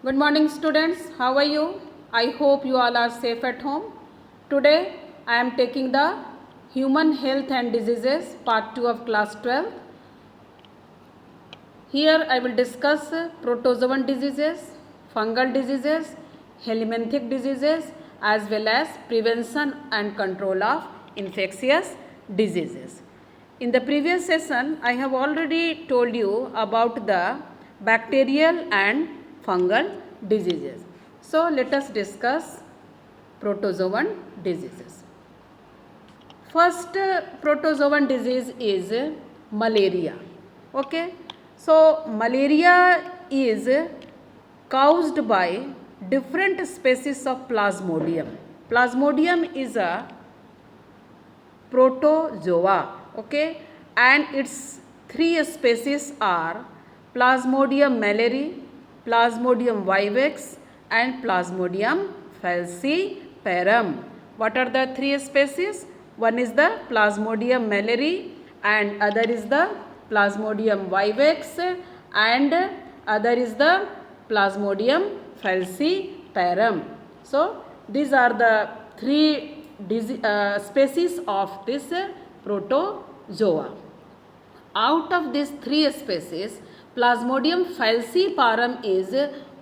Good morning students, how are you? I hope you all are safe at home. Today I am taking the Human Health and Diseases part 2 of class 12. Here I will discuss protozoan diseases, fungal diseases, helminthic diseases as well as prevention and control of infectious diseases. In the previous session I have already told you about the bacterial and fungal diseases. So let us discuss protozoan diseases. First protozoan disease is malaria. Okay. So malaria is caused by different species of Plasmodium. Plasmodium is a protozoa. Okay. And its three species are Plasmodium malariae, Plasmodium vivax and Plasmodium falciparum. What are the three species? One is the Plasmodium malariae and other is the Plasmodium vivax and other is the Plasmodium falciparum. So these are the three species of this protozoa. Out of these three species, Plasmodium falciparum is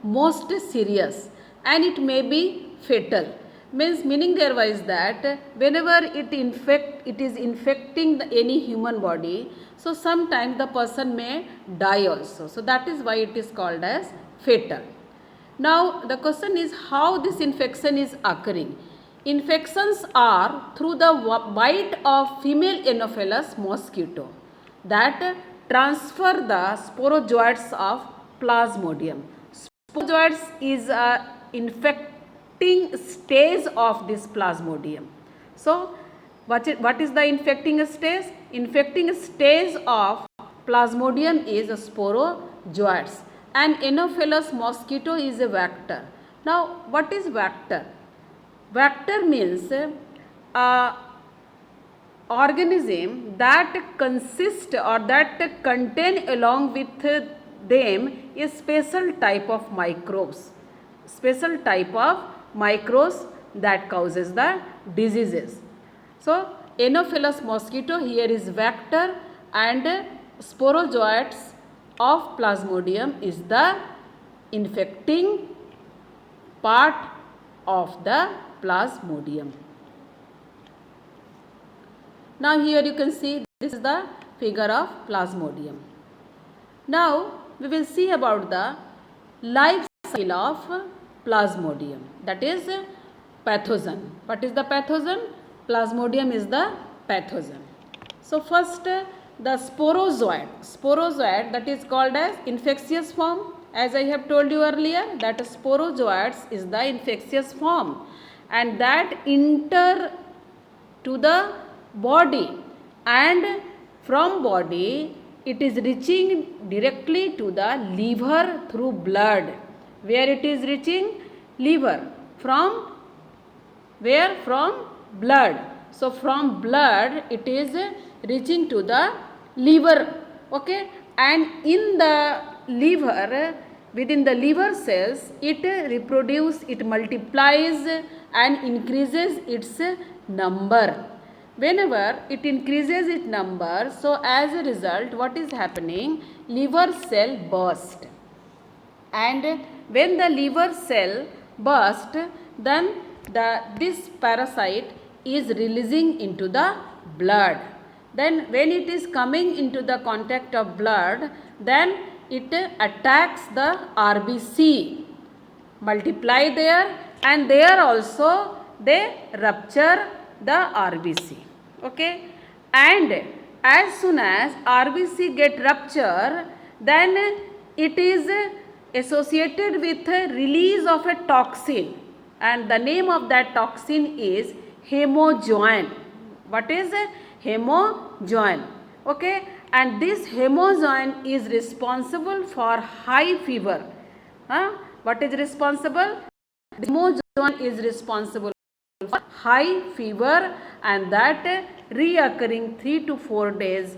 most serious and it may be fatal. Meaning thereby is that whenever it is infecting any human body, so sometimes the person may die also. So that is why it is called as fatal. Now the question is how this infection is occurring. Infections are through the bite of female Anopheles mosquito that transfer the sporozoites of Plasmodium. Sporozoites is a infecting stage of this Plasmodium. So what is the infecting stage? Infecting stage of Plasmodium is sporozoites and Anopheles mosquito is a vector. Now what is vector? Vector means organism that consist or that contain along with them a special type of microbes that causes the diseases. So Anopheles mosquito here is vector and sporozoites of Plasmodium is the infecting part of the Plasmodium. Now here you can see this is the figure of Plasmodium. Now we will see about the life cycle of Plasmodium, that is pathogen. What is the pathogen? Plasmodium is the pathogen. So first the sporozoite that is called as infectious form. As I have told you earlier that sporozoites is the infectious form and that enter to the body and from body it is reaching directly to the liver through blood. Where it is reaching? Liver. From where? From blood. So from blood it is reaching to the liver. Okay. And in the liver, within the liver cells, it reproduces, it multiplies and increases its number. Whenever it increases its number, so as a result what is happening? Liver cell burst. And when the liver cell burst, then this parasite is releasing into the blood. Then when it is coming into the contact of blood, then it attacks the RBC, multiply there and there also they rupture the RBC. Okay. And as soon as RBC get rupture, then it is associated with release of a toxin and the name of that toxin is hemozoin. What is hemozoin? Okay. And this hemozoin is responsible for high fever. What is responsible? Hemozoin is responsible for high fever and that reoccurring 3 to 4 days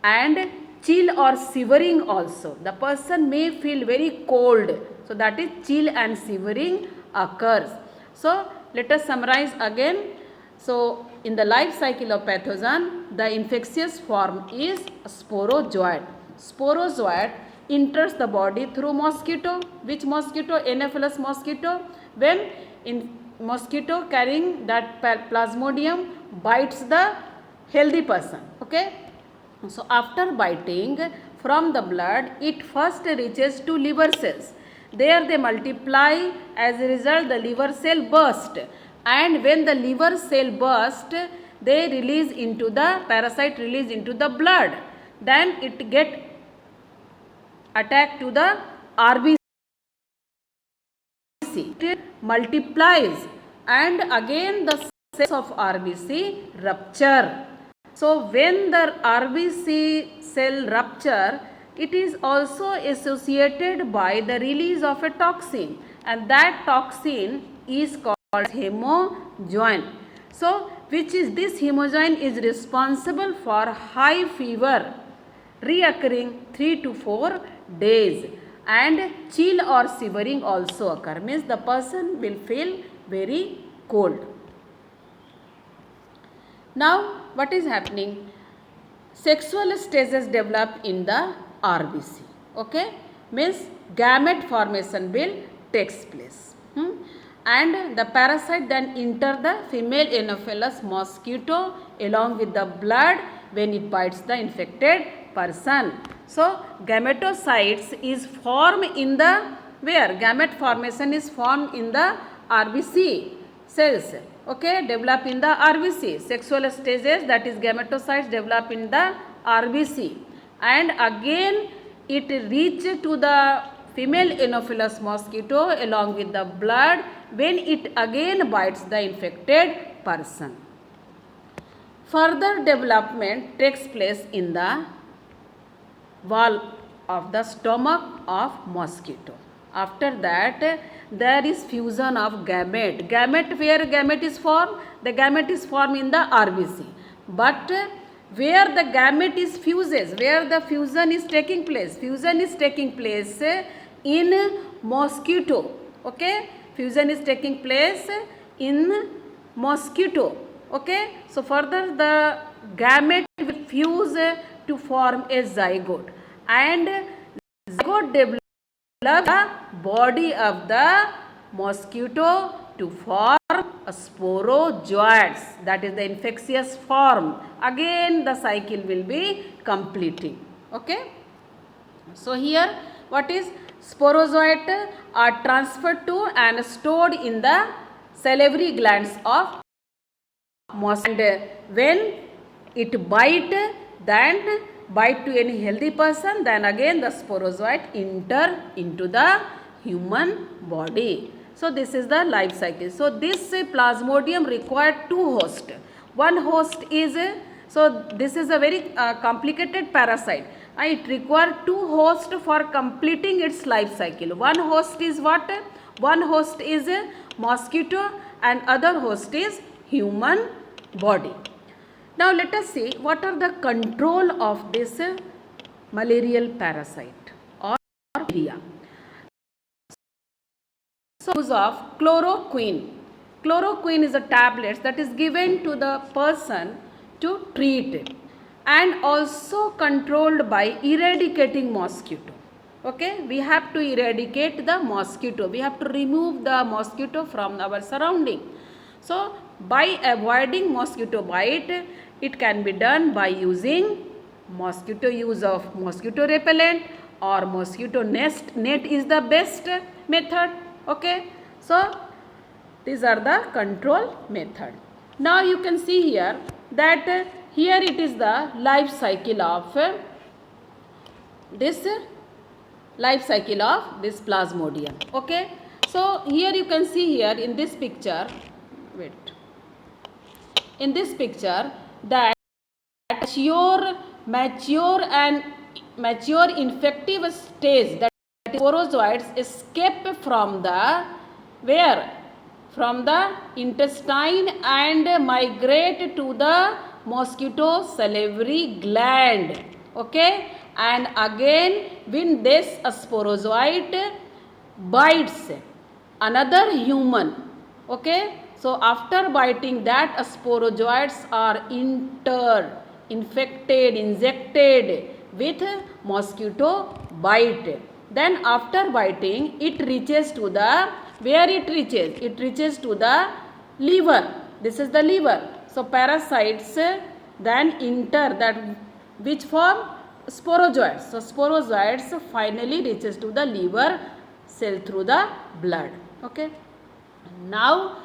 and chill or shivering also. The person may feel very cold. So that is chill and shivering occurs. So let us summarize again. So in the life cycle of pathogen, the infectious form is sporozoite. Sporozoite enters the body through mosquito. Which mosquito? Anopheles mosquito. When in mosquito carrying that plasmodium bites the healthy person. Okay. So after biting from the blood, it first reaches to liver cells. There they multiply. As a result, the liver cell burst. And when the liver cell burst, they release into the parasite release into the blood. Then it get attack to the RBC. It multiplies and again the cells of RBC rupture. So when the RBC cell rupture, it is also associated by the release of a toxin, and that toxin is called hemojuin. So which is this hemojuin is responsible for high fever reoccurring 3 to 4 days, and chill or shivering also occur, means the person will feel very cold. Now what is happening? Sexual stages develop in the RBC. Okay, means gamete formation will takes place. And the parasite then enter the female Anopheles mosquito along with the blood when it bites the infected person. So gametocytes is formed in the where? Gamete formation is formed in the RBC cells. Okay, develop in the RBC. Sexual stages, that is gametocytes, develop in the RBC, and again it reach to the female Anopheles mosquito along with the blood when it again bites the infected person. Further development takes place in the wall of the stomach of mosquito. After that, there is fusion of gamete. Gamete, where gamete is formed? The gamete is formed in the RBC. But where the gamete is fuses, where the fusion is taking place? Fusion is taking place in mosquito. Okay? Fusion is taking place in mosquito. Okay? So further the gamete will fuse to form a zygote, and zygote develops the body of the mosquito to form a sporozoites, that is the infectious form. Again the cycle will be completing. Okay. So here what is sporozoite are transferred to and stored in the salivary glands of mosquito, and when it bite to any healthy person, then again the sporozoite enter into the human body. So this is the life cycle. So this plasmodium required two hosts. One host is, so this is a very complicated parasite. It requires two hosts for completing its life cycle. One host is what? One host is a mosquito and other host is human body. Now let us see what are the control of this malarial parasite or malaria. So use of chloroquine. Chloroquine is a tablet that is given to the person to treat it, and also controlled by eradicating mosquito. Okay, we have to eradicate the mosquito. We have to remove the mosquito from our surrounding. So by avoiding mosquito bite, it can be done by using use of mosquito repellent or mosquito net is the best method. Okay, so these are the control method. Now you can see here that here it is the life cycle of this plasmodium. Okay, so here you can see here in this picture, in this picture, that mature infective stage, that sporozoites escape from the where? From the intestine and migrate to the mosquito salivary gland. Okay, and again when this sporozoite bites another human, okay, so after biting that, sporozoites are infected, injected with mosquito bite. Then after biting, it reaches to the, where it reaches? It reaches to the liver. This is the liver. So parasites then enter that, which form? Sporozoites. So sporozoites finally reaches to the liver cell through the blood. Okay. Now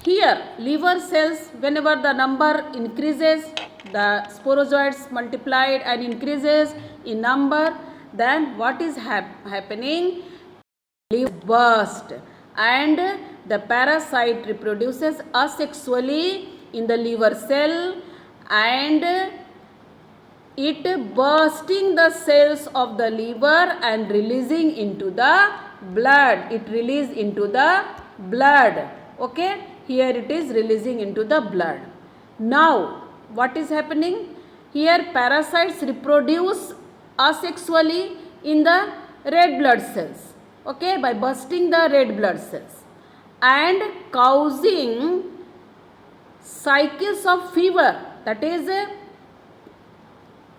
here liver cells, whenever the number increases, the sporozoites multiplied and increases in number, then what is happening? Liver burst and the parasite reproduces asexually in the liver cell, and it bursting the cells of the liver and releasing into the blood. It release into the blood. Okay, here it is releasing into the blood. Now what is happening? Here parasites reproduce asexually in the red blood cells, okay, by bursting the red blood cells and causing cycles of fever, that is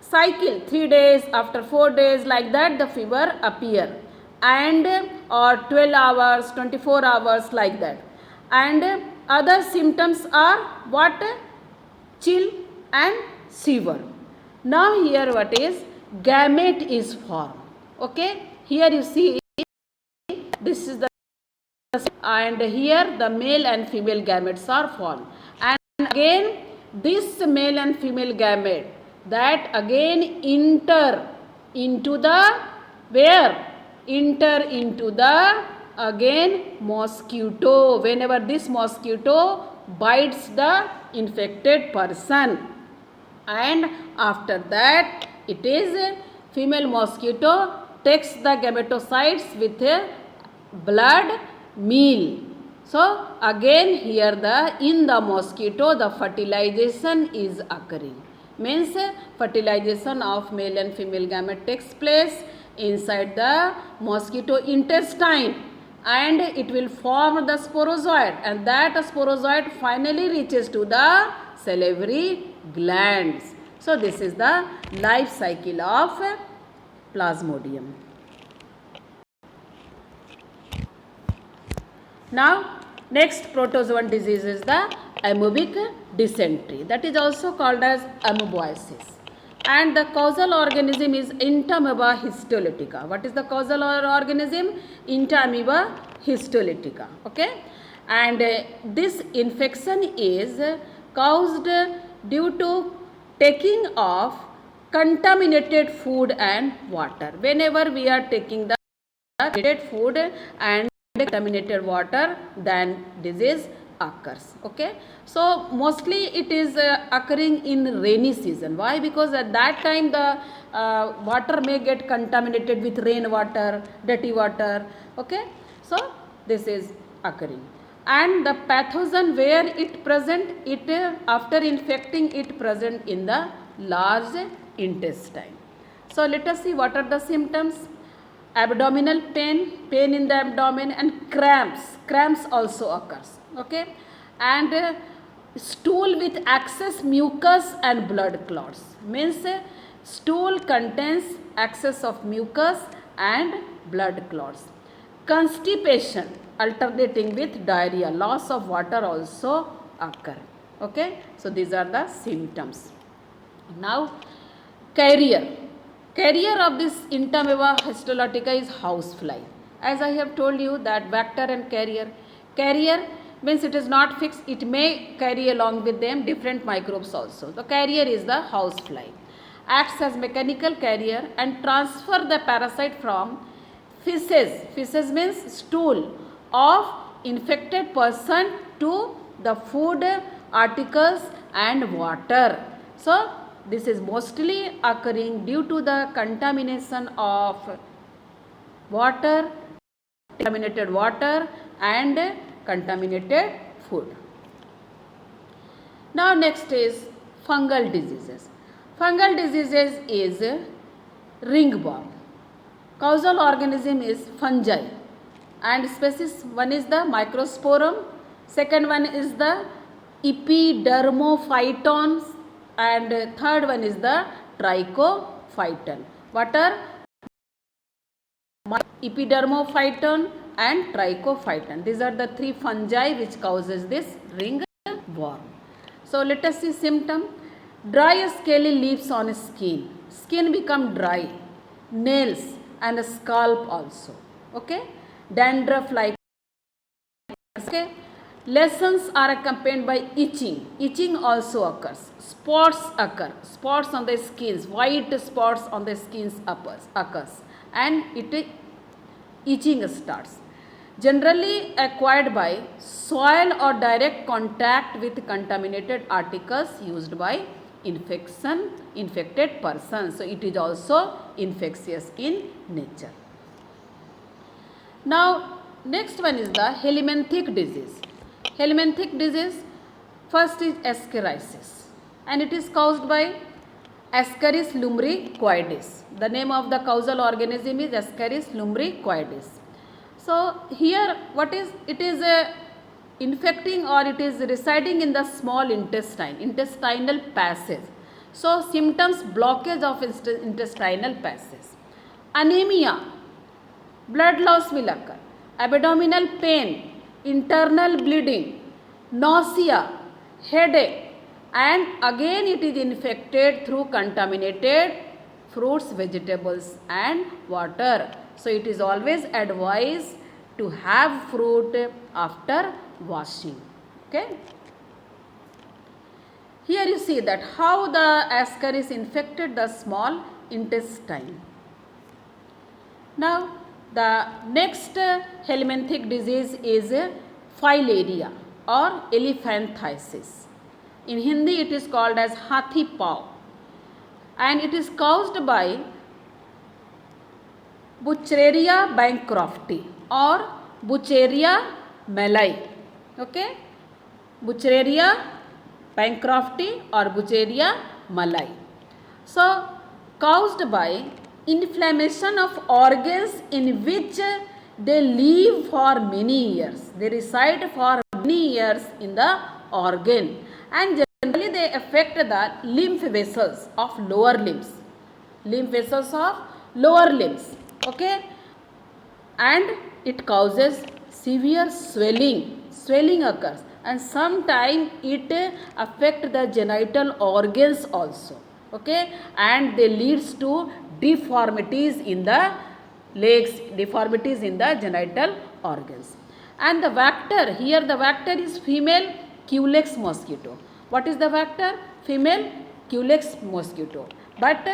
cycle 3 days, after 4 days, like that the fever appear, and or 12 hours, 24 hours, like that. And other symptoms are what? Chill and shiver. Now here what is? Gamete is formed. Okay, here you see this is the, and here the male and female gametes are formed, and again this male and female gamete that again enter into the, where? Enter into the again mosquito, whenever this mosquito bites the infected person, and after that it is female mosquito takes the gametocytes with a blood meal. So again here the, in the mosquito the fertilization is occurring, means fertilization of male and female gamete takes place inside the mosquito intestine, and it will form the sporozoid, and that sporozoid finally reaches to the salivary glands. So this is the life cycle of Plasmodium. Now next protozoan disease is the amoebic dysentery, that is also called as amoeboisis, and the causal organism is Entamoeba histolytica. What is the causal organism? Entamoeba histolytica. Okay, and this infection is caused due to taking of contaminated food and water. Whenever we are taking the contaminated food and contaminated water, then disease occurs. Okay, so mostly it is occurring in rainy season. Why? Because at that time the water may get contaminated with rain water, dirty water. Okay, so this is occurring, and the pathogen where it present, it after infecting it present in the large intestine. So let us see what are the symptoms. Abdominal pain, pain in the abdomen, and cramps also occurs. Okay, and stool with excess mucus and blood clots, means stool contains excess of mucus and blood clots. Constipation alternating with diarrhea, loss of water also occur. Okay, so these are the symptoms. Now carrier of this Entamoeba histolytica is housefly. As I have told you that vector and carrier means it is not fixed, it may carry along with them different microbes also. The carrier is the housefly, acts as mechanical carrier and transfer the parasite from feces means stool of infected person to the food articles and water. So this is mostly occurring due to the contamination of water, contaminated water and contaminated food. Now next is fungal diseases. Fungal diseases is ringworm. Causal organism is fungi. and species one is the Microsporum, second one is the Epidermophyton, and third one is the Trichophyton. What are Epidermophyton and Trichophyton? These are the three fungi which causes this ringworm. So let us see symptom. Dry scaly leaves on skin. Skin become dry. Nails and scalp also. Okay. Dandruff like. Okay. Lesions are accompanied by itching. Itching also occurs. Spots occur. Spots on the skins. White spots on the skins occurs. And itching starts. Generally acquired by soil or direct contact with contaminated articles used by infected persons. So it is also infectious in nature. Now next one is the helminthic disease. Helminthic disease, first is ascariasis, and it is caused by Ascaris lumbricoides. The name of the causal organism is Ascaris lumbricoides. So here what is it is infecting or it is residing in the small intestinal passage. So symptoms, blockage of intestinal passage, anemia, blood loss will occur, abdominal pain, internal bleeding, nausea, headache, and again it is infected through contaminated fruits, vegetables and water. So it is always advised to have fruit after washing. Okay. Here you see that how the ascaris infected the small intestine. Now the next helminthic disease is filaria or elephantiasis. In Hindi it is called as hathi paw, and it is caused by Buchereria bancrofti or Buchereria malai. Okay, Buchereria bancrofti or Buchereria malai. So caused by inflammation of organs in which they live for many years. They reside for many years in the organ, and generally they affect the lymph vessels of lower limbs. Lymph vessels of lower limbs. Okay, and it causes severe swelling. Swelling occurs, and sometimes it affect the genital organs also. Okay, and they leads to deformities in the legs, deformities in the genital organs. And the vector, here the vector is female Culex mosquito. What is the vector? Female Culex mosquito. But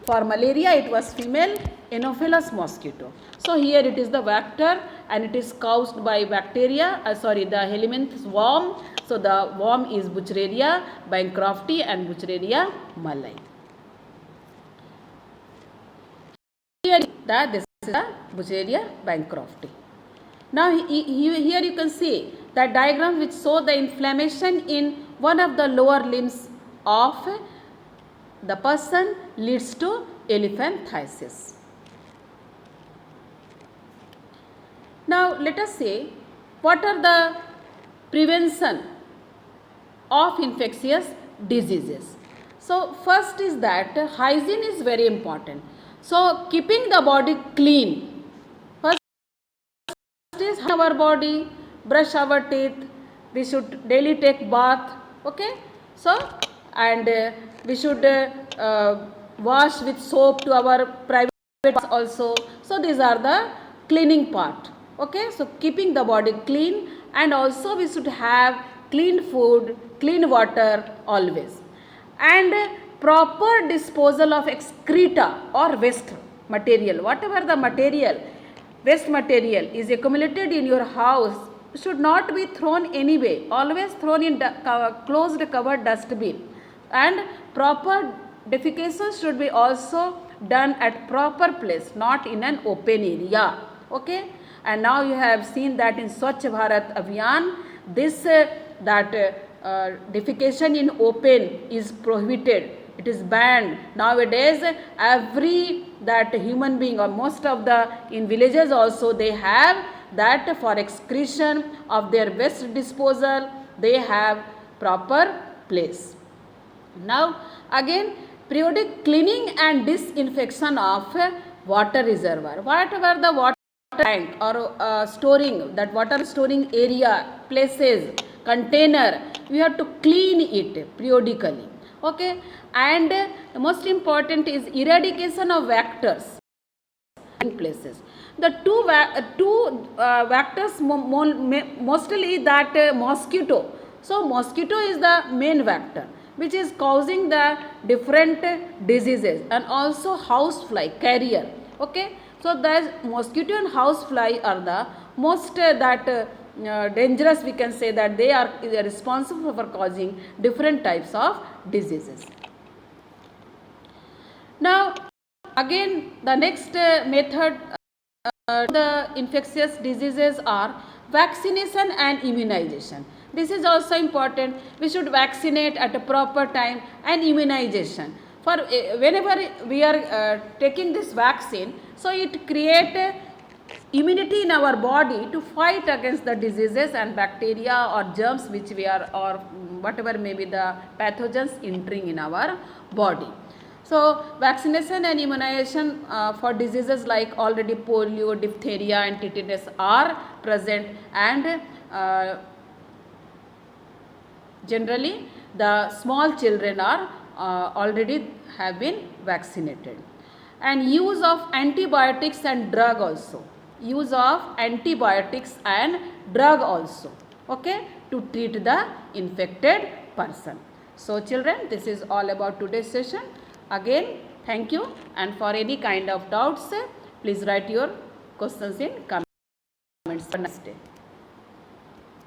for malaria it was female Anopheles mosquito. So here it is the vector, and it is caused by bacteria, the helminth worm. So the worm is Buchereria bancrofti and Buchereria malai. Here this is the Buchereria bancrofti. Now here you can see the diagram which show the inflammation in one of the lower limbs of the person leads to elephantiasis. Now let us say what are the prevention of infectious diseases. So first is that hygiene is very important. So keeping the body clean. First is our body, brush our teeth, we should daily take bath. Okay, so and we should wash with soap to our private parts also. So these are the cleaning part. Okay, so keeping the body clean, and also we should have clean food, clean water always, and proper disposal of excreta or waste material. Whatever the material, waste material is accumulated in your house should not be thrown anyway. Always thrown in closed covered dustbin, and proper defecation should be also done at proper place, not in an open area. Okay, and now you have seen that in Swachh Bharat Abhiyan, this defecation in open is prohibited. It is banned. Nowadays every that human being, or most of the in villages also, they have that for excretion of their waste disposal they have proper place. Now again, periodic cleaning and disinfection of water reservoir. Whatever the water tank or storing, that water storing area, places, container, we have to clean it periodically. Okay, and most important is eradication of vectors in places. The two vectors mostly that mosquito. So mosquito is the main vector which is causing the different diseases, and also housefly carrier. Okay, so the mosquito and housefly are the most dangerous, we can say, that they are responsible for causing different types of diseases. Now again, the next method the infectious diseases are vaccination and immunization. This is also important. We should vaccinate at a proper time, and immunization. For whenever we are taking this vaccine, so it create immunity in our body to fight against the diseases and bacteria or germs which we are, or whatever may be the pathogens entering in our body. So vaccination and immunization for diseases like already polio, diphtheria and tetanus are present, and generally the small children are already have been vaccinated. And use of antibiotics and drug also. Use of antibiotics and drug also. Okay, to treat the infected person. So children, this is all about today's session. Again, thank you, and for any kind of doubts, please write your questions in comments. Have a nice day.